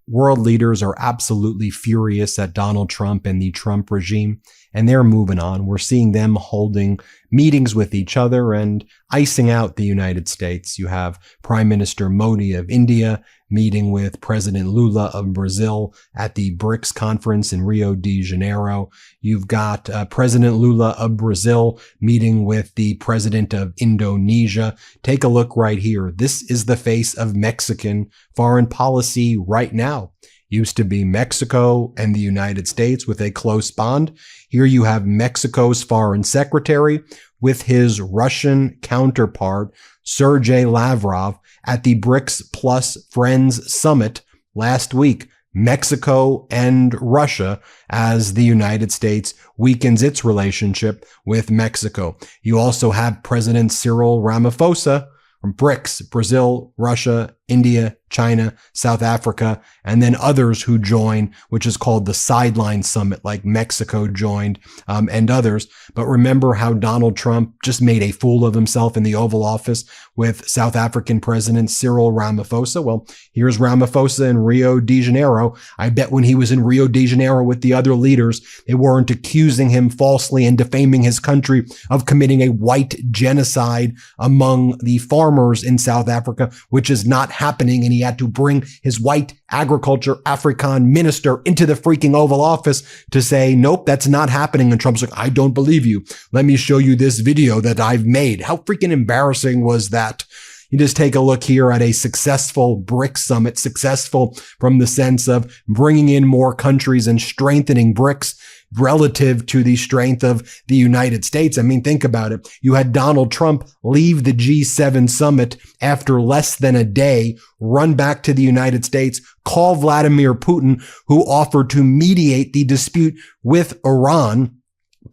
world leaders are absolutely furious at Donald Trump and the Trump regime, and they're moving on. We're seeing them holding meetings with each other and icing out the United States. You have Prime Minister Modi of India meeting with President Lula of Brazil at the BRICS conference in Rio de Janeiro. You've got President Lula of Brazil meeting with the president of Indonesia. Take a look right here. This is the face of Mexican foreign policy right now. Used to be Mexico and the United States with a close bond. Here you have Mexico's foreign secretary with his Russian counterpart, Sergei Lavrov, at the BRICS Plus Friends Summit last week. Mexico and Russia as the United States weakens its relationship with Mexico. You also have President Cyril Ramaphosa from BRICS, Brazil, Russia, India, China, South Africa, and then others who join, which is called the Sideline Summit, like Mexico joined, and others. But remember how Donald Trump just made a fool of himself in the Oval Office with South African President Cyril Ramaphosa? Well, here's Ramaphosa in Rio de Janeiro. I bet when he was in Rio de Janeiro with the other leaders, they weren't accusing him falsely and defaming his country of committing a white genocide among the farmers in South Africa, which is not happening, and he had to bring his white agriculture African minister into the freaking Oval Office to say, nope, that's not happening. And Trump's like, I don't believe you. Let me show you this video that I've made. How freaking embarrassing was that? You just take a look here at a successful BRICS summit, successful from the sense of bringing in more countries and strengthening BRICS relative to the strength of the United States. I mean, think about it. You had Donald Trump leave the G7 summit after less than a day, run back to the United States, call Vladimir Putin, who offered to mediate the dispute with Iran.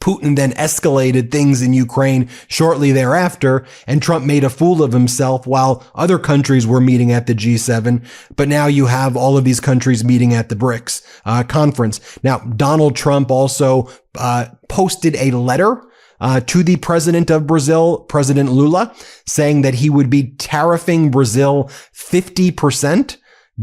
Putin then escalated things in Ukraine shortly thereafter, and Trump made a fool of himself while other countries were meeting at the G7. But now you have all of these countries meeting at the BRICS conference. Now, Donald Trump also posted a letter to the president of Brazil, President Lula, saying that he would be tariffing Brazil 50%.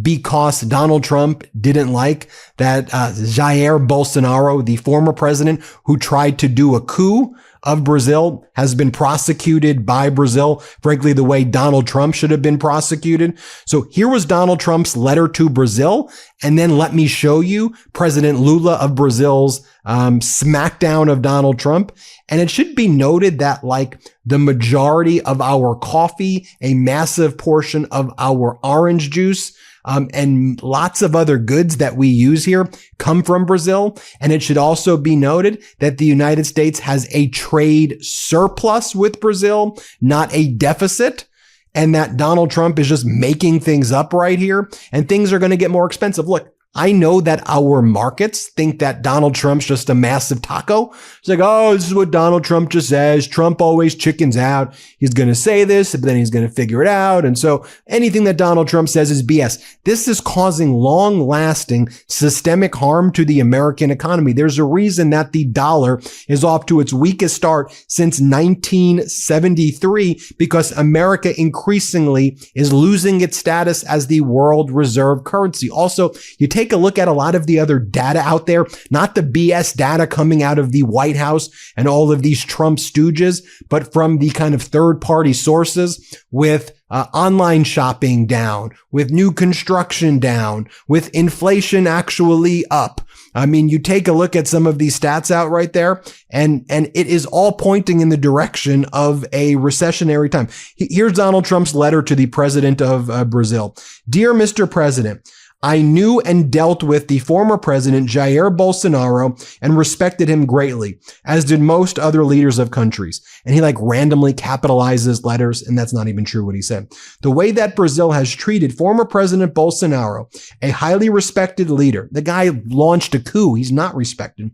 Because Donald Trump didn't like that Jair Bolsonaro, the former president who tried to do a coup of Brazil, has been prosecuted by Brazil, frankly, the way Donald Trump should have been prosecuted. So here was Donald Trump's letter to Brazil. And then let me show you President Lula of Brazil's smackdown of Donald Trump. And it should be noted that, like, the majority of our coffee, a massive portion of our orange juice, and lots of other goods that we use here come from Brazil. And it should also be noted that the United States has a trade surplus with Brazil, not a deficit, and that Donald Trump is just making things up right here, and things are going to get more expensive. Look, I know that our markets think that Donald Trump's just a massive taco. It's like, oh, this is what Donald Trump just says. Trump always chickens out. He's going to say this, but then he's going to figure it out. And so anything that Donald Trump says is BS. This is causing long-lasting systemic harm to the American economy. There's a reason that the dollar is off to its weakest start since 1973, because America increasingly is losing its status as the world reserve currency. Also, you take a look at a lot of the other data out there, not the BS data coming out of the White House and all of these Trump stooges, but from the kind of third-party sources with online shopping down, with new construction down, with inflation actually up. I mean, you take a look at some of these stats out right there, and it is all pointing in the direction of a recessionary time. Here's Donald Trump's letter to the president of Brazil. Dear Mr. President, I knew and dealt with the former president, Jair Bolsonaro, and respected him greatly, as did most other leaders of countries. And he randomly capitalizes letters, and that's not even true what he said. The way that Brazil has treated former President Bolsonaro, a highly respected leader, the guy launched a coup, he's not respected,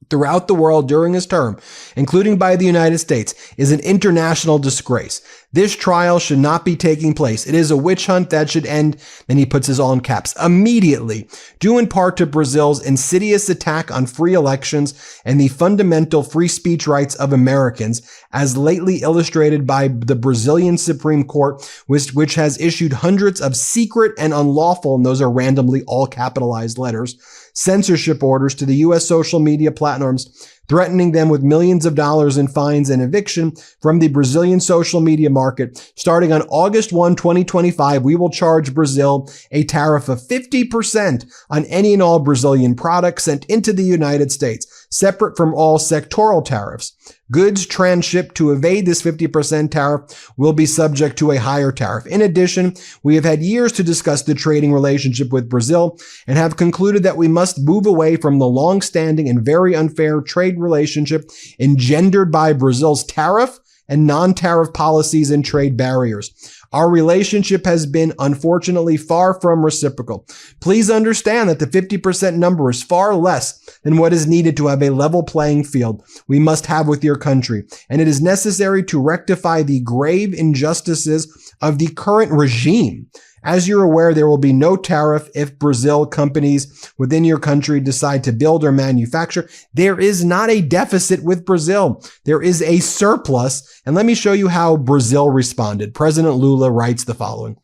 throughout the world during his term, including by the United States, is an international disgrace. This trial should not be taking place. It is a witch hunt that should end, then he puts his all in caps, immediately, due in part to Brazil's insidious attack on free elections and the fundamental free speech rights of Americans, as lately illustrated by the Brazilian Supreme Court, which has issued hundreds of secret and unlawful, and those are randomly all capitalized letters, censorship orders to the U.S. social media platforms, threatening them with millions of dollars in fines and eviction from the Brazilian social media market. Starting on August 1, 2025, we will charge Brazil a tariff of 50% on any and all Brazilian products sent into the United States, separate from all sectoral tariffs. Goods transshipped to evade this 50% tariff will be subject to a higher tariff. In addition, we have had years to discuss the trading relationship with Brazil and have concluded that we must move away from the long-standing and very unfair trade relationship engendered by Brazil's tariff and non-tariff policies and trade barriers. Our relationship has been, unfortunately, far from reciprocal. Please understand that the 50% number is far less than what is needed to have a level playing field we must have with your country, and it is necessary to rectify the grave injustices of the current regime. As you're aware, there will be no tariff if Brazil companies within your country decide to build or manufacture. There is not a deficit with Brazil. There is a surplus. And let me show you how Brazil responded. President Lula writes the following.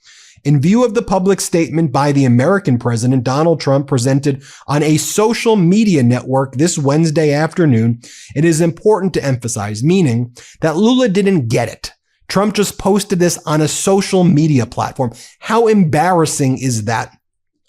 In view of the public statement by the American president, Donald Trump, presented on a social media network this Wednesday afternoon, it is important to emphasize, meaning that Lula didn't get it. Trump just posted this on a social media platform. How embarrassing is that?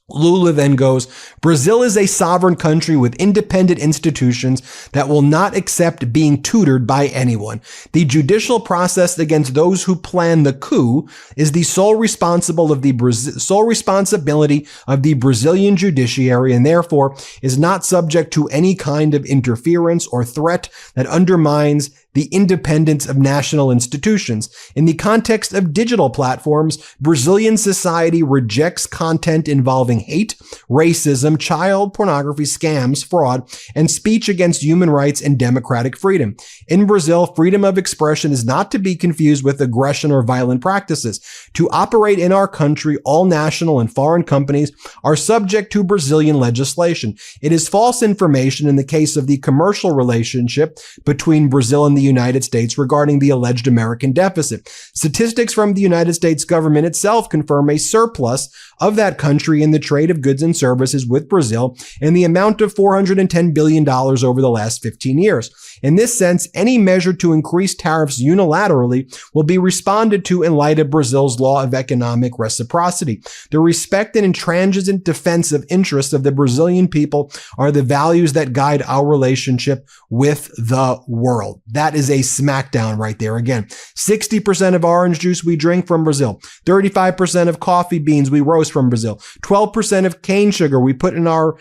Lula then goes, Brazil is a sovereign country with independent institutions that will not accept being tutored by anyone. The judicial process against those who plan the coup is the sole responsibility of the Brazilian judiciary, and therefore is not subject to any kind of interference or threat that undermines the independence of national institutions. In the context of digital platforms, Brazilian society rejects content involving hate, racism, child pornography, scams, fraud, and speech against human rights and democratic freedom. In Brazil, freedom of expression is not to be confused with aggression or violent practices. To operate in our country, all national and foreign companies are subject to Brazilian legislation. It is false information in the case of the commercial relationship between Brazil and the United States regarding the alleged American deficit. Statistics from the United States government itself confirm a surplus of that country in the trade of goods and services with Brazil in the amount of $410 billion over the last 15 years. In this sense, any measure to increase tariffs unilaterally will be responded to in light of Brazil's law of economic reciprocity. The respect and intransigent defense of interests of the Brazilian people are the values that guide our relationship with the world. That is a smackdown right there. Again, 60% of orange juice we drink from Brazil, 35% of coffee beans we roast from Brazil, 12% of cane sugar we put in our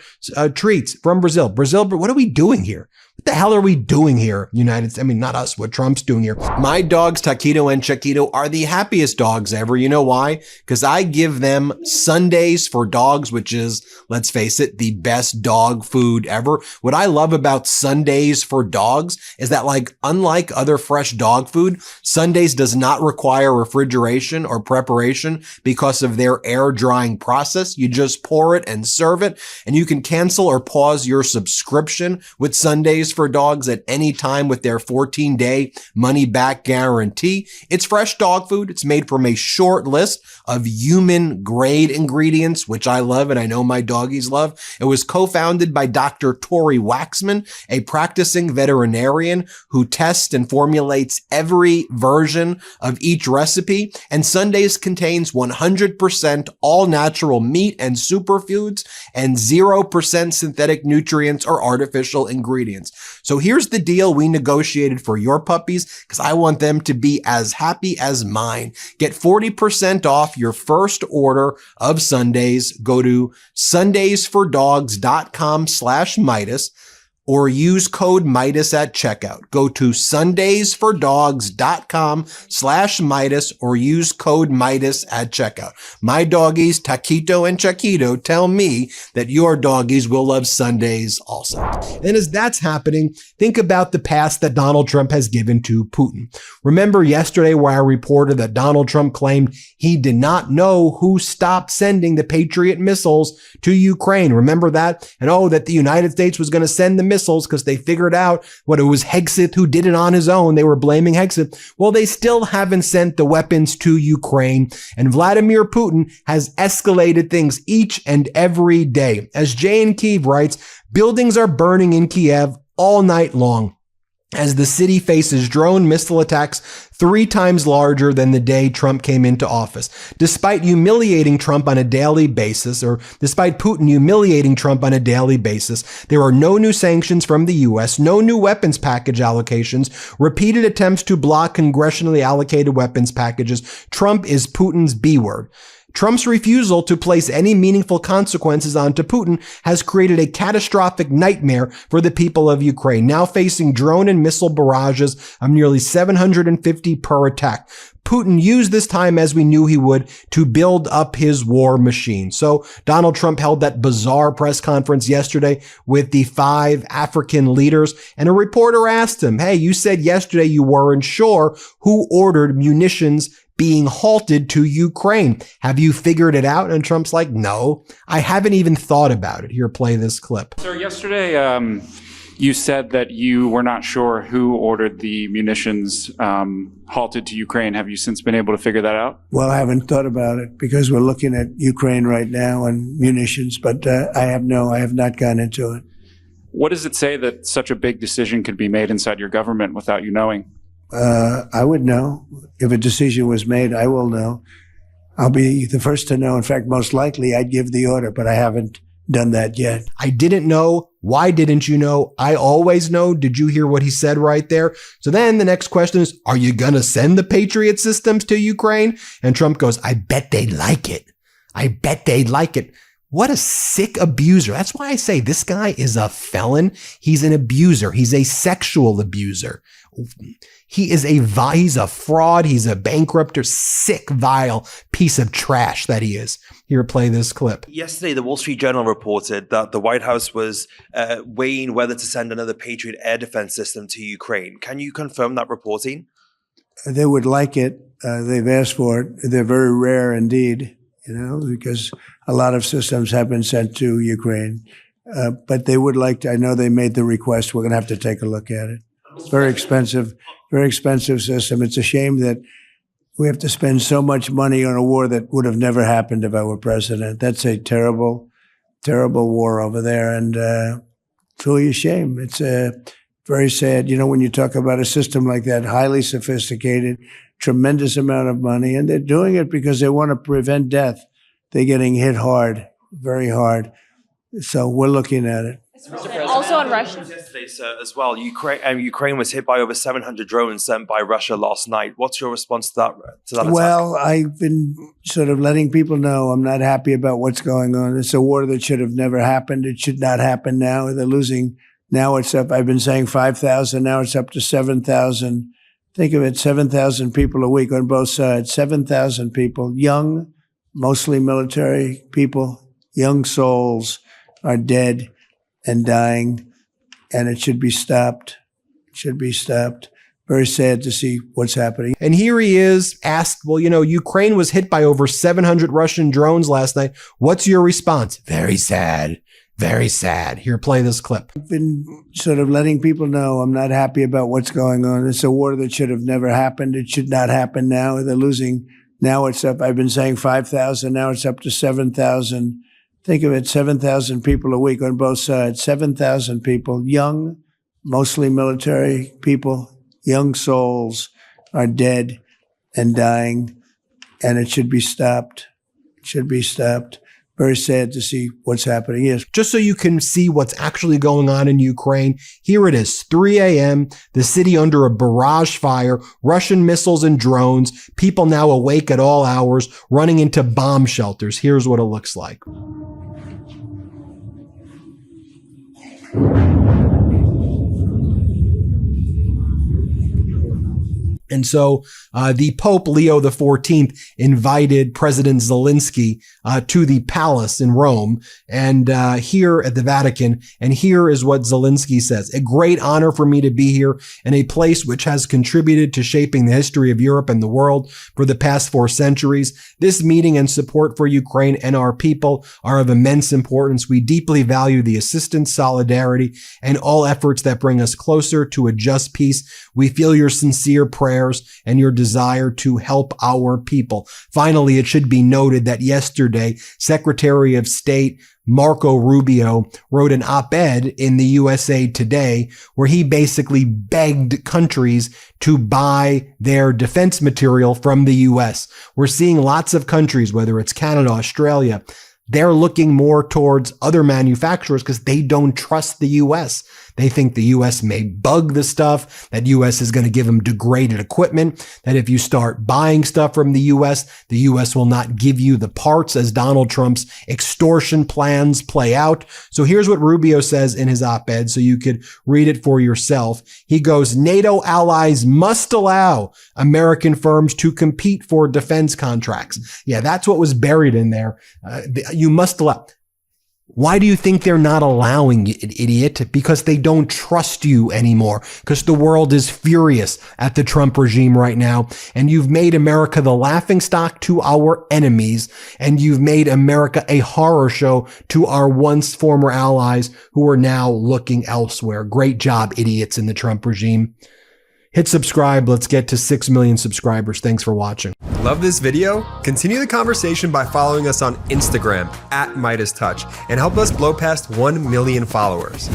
treats from Brazil. Brazil, what are we doing here? What the hell are we doing here, United States? I mean, not us, what Trump's doing here. My dogs, Taquito and Chiquito, are the happiest dogs ever. You know why? Because I give them Sundays for dogs, which is, let's face it, the best dog food ever. What I love about Sundays for dogs is that, like, unlike other fresh dog food, Sundays does not require refrigeration or preparation because of their air drying process. You just pour it and serve it, and you can cancel or pause your subscription with Sundays for dogs at any time with their 14-day money-back guarantee. It's fresh dog food. It's made from a short list of human-grade ingredients, which I love and I know my doggies love. It was co-founded by Dr. Tori Waxman, a practicing veterinarian who tests and formulates every version of each recipe. And Sundays contains 100% all-natural meat and superfoods and 0% synthetic nutrients or artificial ingredients. So here's the deal we negotiated for your puppies, because I want them to be as happy as mine. Get 40% off your first order of Sundays. Go to sundaysfordogs.com/Meidas. or use code Meidas at checkout. Go to sundaysfordogs.com/Meidas or use code Meidas at checkout. My doggies, Taquito and Chiquito, tell me that your doggies will love Sundays also. And as that's happening, think about the pass that Donald Trump has given to Putin. Remember yesterday where I reported that Donald Trump claimed he did not know who stopped sending the Patriot missiles to Ukraine. Remember that? And that the United States was going to send the missiles because they figured out what it was Hegseth who did it on his own. They were blaming Hegseth. Well, they still haven't sent the weapons to Ukraine. And Vladimir Putin has escalated things each and every day. As Jay in Kyiv writes, buildings are burning in Kiev all night long as the city faces drone missile attacks 3 times larger than the day Trump came into office. Despite Putin humiliating Trump on a daily basis, there are no new sanctions from the U.S., no new weapons package allocations, repeated attempts to block congressionally allocated weapons packages. Trump is Putin's B word. Trump's refusal to place any meaningful consequences onto Putin has created a catastrophic nightmare for the people of Ukraine, now facing drone and missile barrages of nearly 750 per attack. Putin used this time, as we knew he would, to build up his war machine. So Donald Trump held that bizarre press conference yesterday with the 5 African leaders, and a reporter asked him, hey, you said yesterday you weren't sure who ordered munitions being halted to Ukraine. Have you figured it out? And Trump's like, no, I haven't even thought about it. Here, play this clip. Sir, yesterday you said that you were not sure who ordered the munitions halted to Ukraine. Have you since been able to figure that out? Well, I haven't thought about it because we're looking at Ukraine right now and munitions, but I have not gone into it. What does it say that such a big decision could be made inside your government without you knowing? I would know. If a decision was made, I will know. I'll be the first to know. In fact, most likely I'd give the order, but I haven't done that yet. I didn't know. Why didn't you know? I always know. Did you hear what he said right there? So then the next question is, are you going to send the Patriot systems to Ukraine? And Trump goes, I bet they'd like it. I bet they'd like it. What a sick abuser. That's why I say this guy is a felon. He's an abuser. He's a sexual abuser. He's a fraud. He's a bankrupter, sick, vile piece of trash that he is. Here, play this clip. Yesterday, the Wall Street Journal reported that the White House was weighing whether to send another Patriot air defense system to Ukraine. Can you confirm that reporting? They would like it. They've asked for it. They're very rare indeed, because a lot of systems have been sent to Ukraine. But they would like to. I know they made the request. We're going to have to take a look at it. It's very expensive system. It's a shame that we have to spend so much money on a war that would have never happened if I were president. That's a terrible, terrible war over there, and it's really a shame. It's very sad. When you talk about a system like that, highly sophisticated, tremendous amount of money, and they're doing it because they want to prevent death. They're getting hit hard, very hard. So we're looking at it. Also on Russia. Yesterday, sir, as well, Ukraine was hit by over 700 drones sent by Russia last night. What's your response to that attack? Well, I've been sort of letting people know I'm not happy about what's going on. It's a war that should have never happened. It should not happen now. They're losing. Now it's up. I've been saying 5,000. Now it's up to 7,000. Think of it, 7,000 people a week on both sides. 7,000 people, young, mostly military people, young souls are dead and dying, and it should be stopped. It should be stopped. Very sad to see what's happening. And here he is asked, well, Ukraine was hit by over 700 Russian drones last night. What's your response? Very sad. Very sad. Here, play this clip. I've been sort of letting people know I'm not happy about what's going on. It's a war that should have never happened. It should not happen now. They're losing. Now it's up. I've been saying 5,000. Now it's up to 7,000. Think of it, 7,000 people a week on both sides. 7,000 people, young, mostly military people, young souls are dead and dying, and it should be stopped. It should be stopped. Very sad to see what's happening. Yes. Just so you can see what's actually going on in Ukraine, here it is, 3 a.m., the city under a barrage fire, Russian missiles and drones, people now awake at all hours, running into bomb shelters. Here's what it looks like. And so the Pope Leo XIV invited President Zelensky to the palace in Rome and here at the Vatican. And here is what Zelensky says: "A great honor for me to be here in a place which has contributed to shaping the history of Europe and the world for the past 4 centuries. This meeting and support for Ukraine and our people are of immense importance. We deeply value the assistance, solidarity, and all efforts that bring us closer to a just peace. We feel your sincere prayers and your desire to help our people." Finally, it should be noted that yesterday, Secretary of State Marco Rubio wrote an op-ed in the USA Today where he basically begged countries to buy their defense material from the US. We're seeing lots of countries, whether it's Canada, Australia, they're looking more towards other manufacturers because they don't trust the US. They think the US may bug the stuff, that US is going to give them degraded equipment, that if you start buying stuff from the US will not give you the parts as Donald Trump's extortion plans play out. So here's what Rubio says in his op-ed, so you could read it for yourself. He goes, "NATO allies must allow American firms to compete for defense contracts." Yeah, that's what was buried in there. You must allow. Why do you think they're not allowing it, idiot? Because they don't trust you anymore. Because the world is furious at the Trump regime right now. And you've made America the laughingstock to our enemies. And you've made America a horror show to our once former allies who are now looking elsewhere. Great job, idiots in the Trump regime. Hit subscribe. Let's get to 6 million subscribers. Thanks for watching. Love this video? Continue the conversation by following us on Instagram @MeidasTouch and help us blow past 1 million followers.